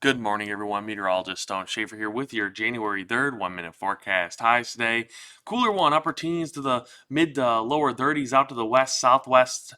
Good morning, everyone. Meteorologist Stone Schaefer here with your January 3rd 1 minute forecast. Highs today, cooler one, upper teens to the mid to lower 30s out to the west, southwest.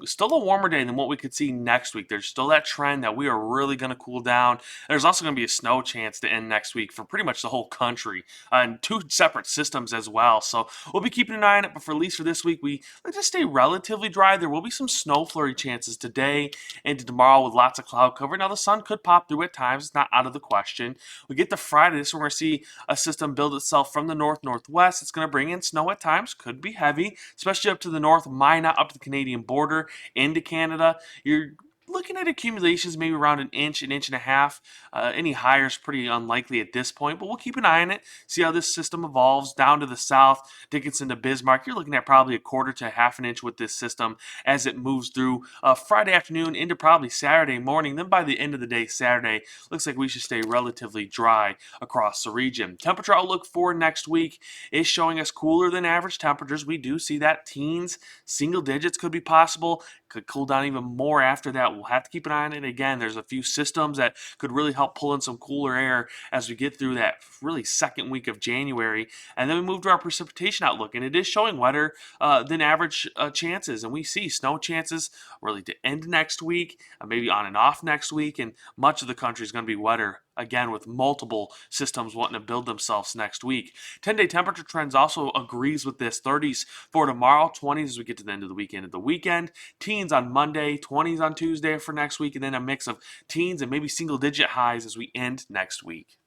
Still a warmer day than what we could see next week. There's still that trend that we are really going to cool down. There's also going to be a snow chance to end next week for pretty much the whole country and two separate systems as well. So we'll be keeping an eye on it, but for at least for this week, we like to stay relatively dry. There will be some snow flurry chances today into tomorrow with lots of cloud cover. Now, the sun could pop through at times. It's not out of the question. We get to Friday. This is where we're going to see a system build itself from the north-northwest. It's going to bring in snow at times. Could be heavy, especially up to the north, Minot, up to the Canadian border, into Canada. You're looking at accumulations maybe around an inch and a half. Any higher is pretty unlikely at this point, but we'll keep an eye on it, see how this system evolves. Down to the south, Dickinson to Bismarck, you're looking at probably a quarter to half an inch with this system as it moves through Friday afternoon into probably Saturday morning. Then by the end of the day, Saturday, looks like we should stay relatively dry across the region. Temperature outlook for next week is showing us cooler than average temperatures. We do see that teens, single digits could be possible. Could cool down even more after that. We'll have to keep an eye on it. Again, there's a few systems that could really help pull in some cooler air as we get through that really second week of January. And then we move to our precipitation outlook, and it is showing wetter than average chances. And we see snow chances really to end next week, maybe on and off next week, and much of the country is going to be wetter again with multiple systems wanting to build themselves next week. 10-day temperature trends also agrees with this. 30s for tomorrow, 20s as we get to the end of the weekend. At the weekend, teens on Monday, 20s on Tuesday for next week, and then a mix of teens and maybe single digit highs as we end next week.